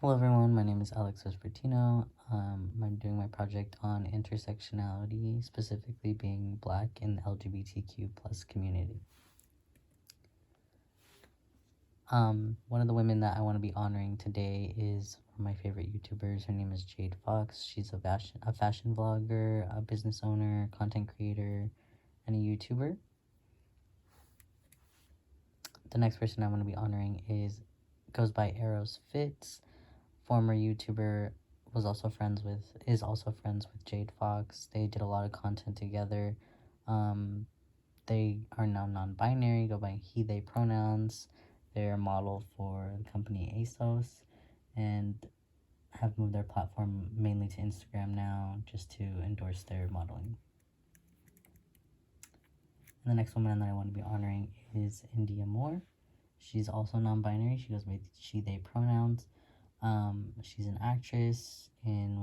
Hello everyone, my name is Alex Vespertino. I'm doing my project on intersectionality, specifically being Black in the LGBTQ plus community. One of the women that I want to be honoring today is one of my favorite YouTubers. Her name is Jade Fox. She's a fashion vlogger, a business owner, content creator, and a YouTuber. The next person I want to be honoring goes by Eros Fitz, former YouTuber, is also friends with Jade Fox. They did a lot of content together. They are now non-binary, go by he, they pronouns. They're a model for the company ASOS and have moved their platform mainly to Instagram now just to endorse their modeling. And the next woman that I want to be honoring is India Moore. She's also non-binary. She goes by she, they pronouns. She's an actress in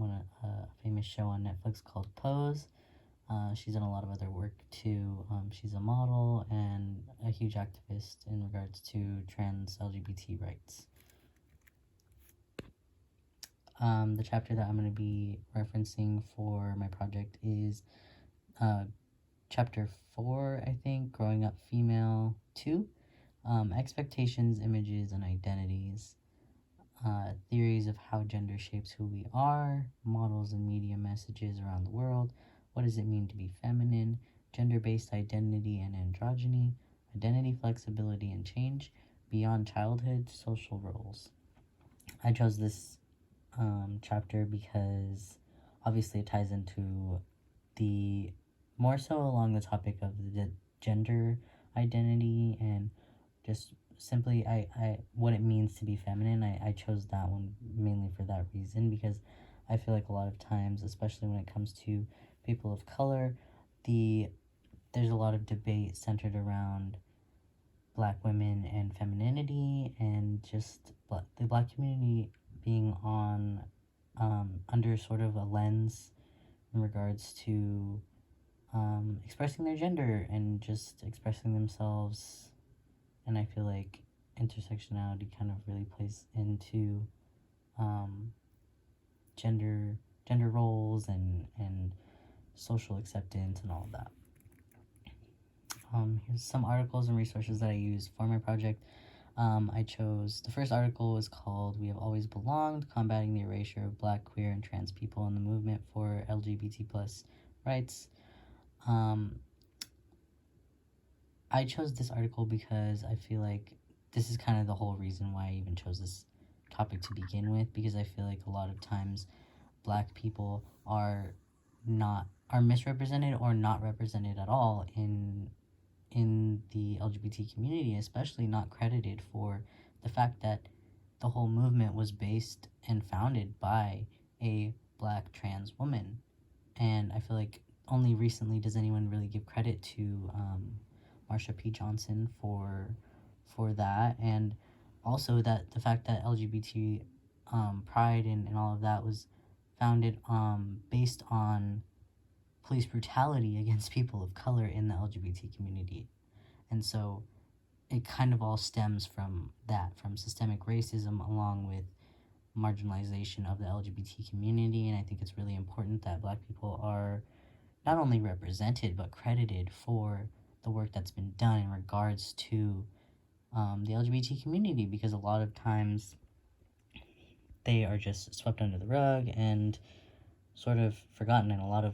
a famous show on Netflix called Pose. She's done a lot of other work too. She's a model and a huge activist in regards to trans LGBT rights. The chapter that I'm going to be referencing for my project is chapter 4, I think, Growing Up Female 2, Expectations, Images, and Identities. Theories of how gender shapes who we are, models and media messages around the world, what does it mean to be feminine, gender-based identity and androgyny, identity, flexibility, and change, beyond childhood, social roles. I chose this chapter because obviously it ties into the more so along the topic of the gender identity and just simply what it means to be feminine. I chose that one mainly for that reason, because I feel like a lot of times, especially when it comes to people of color, there's a lot of debate centered around Black women and femininity, and just the Black community being on under sort of a lens in regards to expressing their gender and just expressing themselves. And I feel like intersectionality kind of really plays into gender roles and social acceptance and all of that. Here's some articles and resources that I used for my project. I chose, the first article was called "We Have Always Belonged, Combating the Erasure of Black, Queer, and Trans People in the Movement for LGBT plus Rights." I chose this article because I feel like this is kind of the whole reason why I even chose this topic to begin with, because I feel like a lot of times Black people are misrepresented or not represented at all in the LGBT community, especially not credited for the fact that the whole movement was based and founded by a Black trans woman. And I feel like only recently does anyone really give credit to Marsha P. Johnson for that, and also that the fact that LGBT pride and all of that was founded based on police brutality against people of color in the LGBT community. And so it kind of all stems from that, from systemic racism along with marginalization of the LGBT community. And I think it's really important that Black people are not only represented but credited for the work that's been done in regards to the LGBT community, because a lot of times they are just swept under the rug and sort of forgotten. And a lot of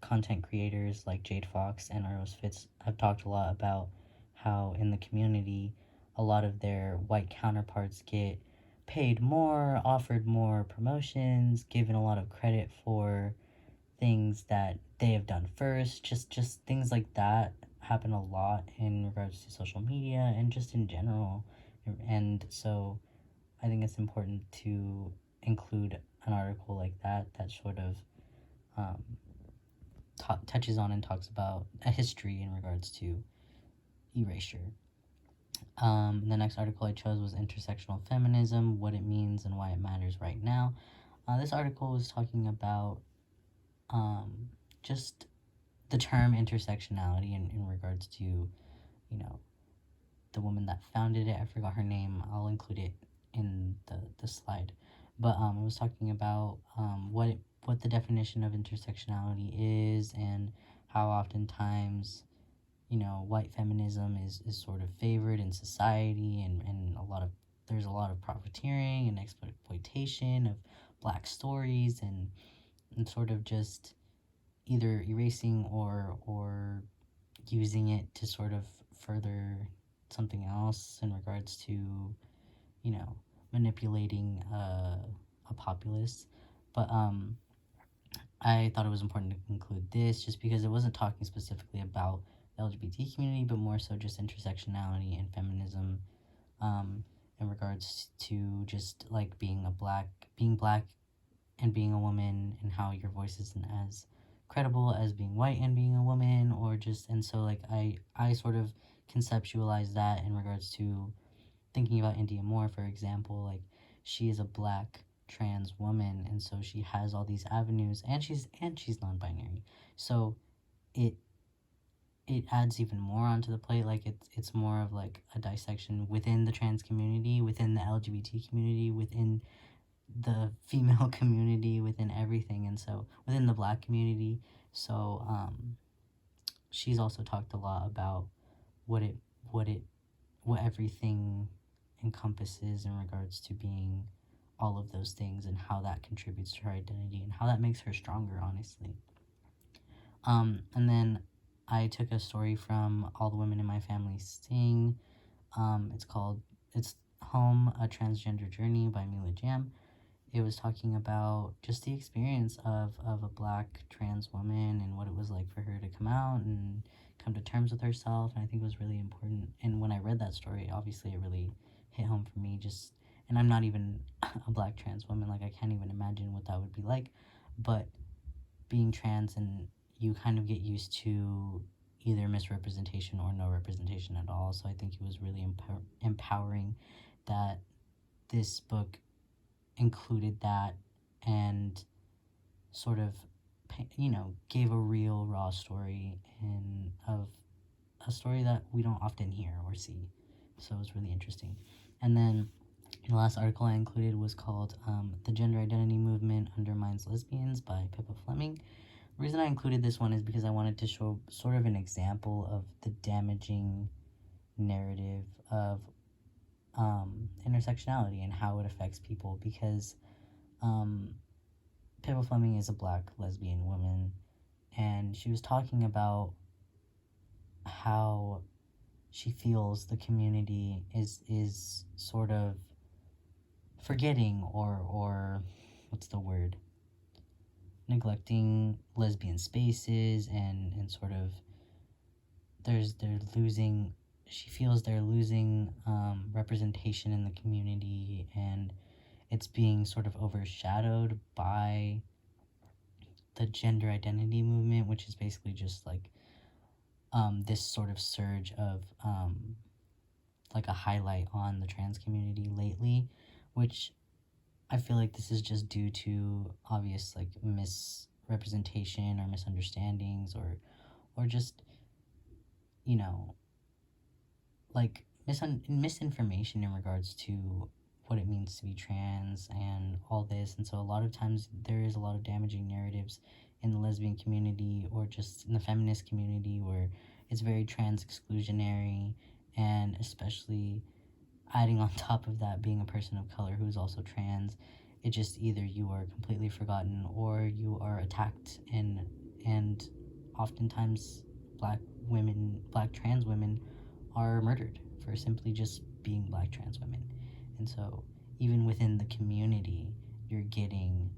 content creators like Jade Fox and Eros Fitz have talked a lot about how in the community a lot of their white counterparts get paid more, offered more promotions, given a lot of credit for things that they have done first. Just things like that happen a lot in regards to social media and just in general. And so I think it's important to include an article like that sort of touches on and talks about a history in regards to erasure. The next article I chose was Intersectional Feminism, What It Means and Why It Matters Right Now. This article was talking about just the term intersectionality in regards to, the woman that founded it. I forgot her name. I'll include it in the slide, but it was talking about what the definition of intersectionality is, and how oftentimes, white feminism is sort of favored in society, and there's a lot of profiteering and exploitation of black stories, and sort of just either erasing or using it to sort of further something else in regards to, manipulating a populace. But I thought it was important to include this just because it wasn't talking specifically about the LGBT community, but more so just intersectionality and feminism, in regards to just like being black and being a woman, and how your voice isn't as credible as being white and being a woman, or just, and so like I sort of conceptualize that in regards to thinking about India Moore, for example. Like, she is a black trans woman, and so she has all these avenues, and she's non-binary, so it adds even more onto the plate. Like, it's more of like a dissection within the trans community, within the LGBT community, within the female community, within everything, and so within the black community. So she's also talked a lot about what everything encompasses in regards to being all of those things, and how that contributes to her identity, and how that makes her stronger, honestly. And then I took a story from All the Women in My Family Sing. It's Home, A Transgender Journey by Mila Jam. It was talking about just the experience of a black trans woman, and what it was like for her to come out and come to terms with herself. And I think it was really important. And when I read that story, obviously it really hit home for me. And I'm not even a black trans woman. Like, I can't even imagine what that would be like. But being trans, and you kind of get used to either misrepresentation or no representation at all. So I think it was really empowering that this book included that, and sort of, gave a real raw story, and of a story that we don't often hear or see. So it was really interesting. And then the last article I included was called The Gender Identity Movement Undermines Lesbians by Pippa Fleming. The reason I included this one is because I wanted to show sort of an example of the damaging narrative of intersectionality and how it affects people, because Pippa Fleming is a black lesbian woman, and she was talking about how she feels the community is sort of forgetting, or what's the word, neglecting lesbian spaces, and sort of she feels they're losing representation in the community, and it's being sort of overshadowed by the gender identity movement, which is basically just like this sort of surge of like a highlight on the trans community lately, which I feel like this is just due to obvious like misrepresentation or misunderstandings, or just, like misinformation in regards to what it means to be trans and all this. And so a lot of times there is a lot of damaging narratives in the lesbian community, or just in the feminist community, where it's very trans exclusionary, and especially adding on top of that, being a person of color who is also trans, it just either you are completely forgotten, or you are attacked, and oftentimes black trans women are murdered for simply just being black trans women. And so even within the community, you're getting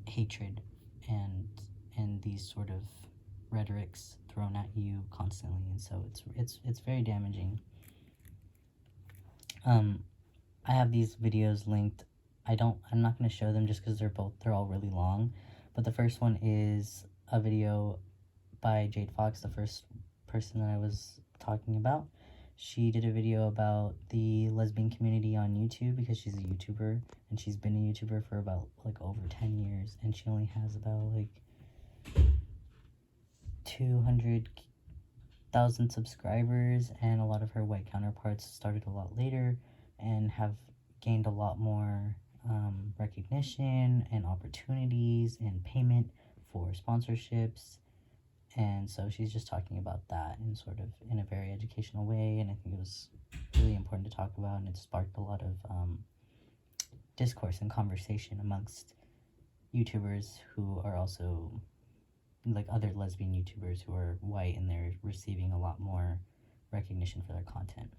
hatred and these sort of rhetorics thrown at you constantly, and so it's very damaging. I have these videos linked. I'm not going to show them just because they're all really long, but the first one is a video by Jade Fox, the first person that I was talking about. She did a video about the lesbian community on YouTube, because she's a YouTuber, and she's been a YouTuber for about like over 10 years, and she only has about like 200,000 subscribers, and a lot of her white counterparts started a lot later and have gained a lot more recognition and opportunities and payment for sponsorships. And so she's just talking about that in sort of in a very educational way, and I think it was really important to talk about, and it sparked a lot of discourse and conversation amongst YouTubers who are also like other lesbian YouTubers who are white, and they're receiving a lot more recognition for their content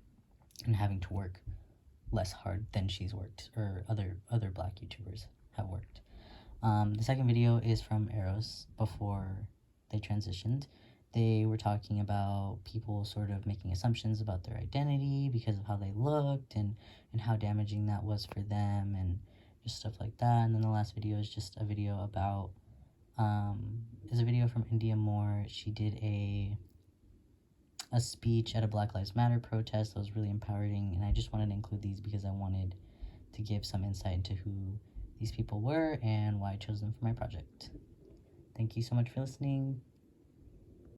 and having to work less hard than she's worked, or other black YouTubers have worked. The second video is from Eros before they transitioned. They were talking about people sort of making assumptions about their identity because of how they looked, and how damaging that was for them, and just stuff like that. And then the last video is just a video about, is a video from India Moore. She did a speech at a Black Lives Matter protest that was really empowering, and I just wanted to include these because I wanted to give some insight into who these people were and why I chose them for my project. Thank you so much for listening.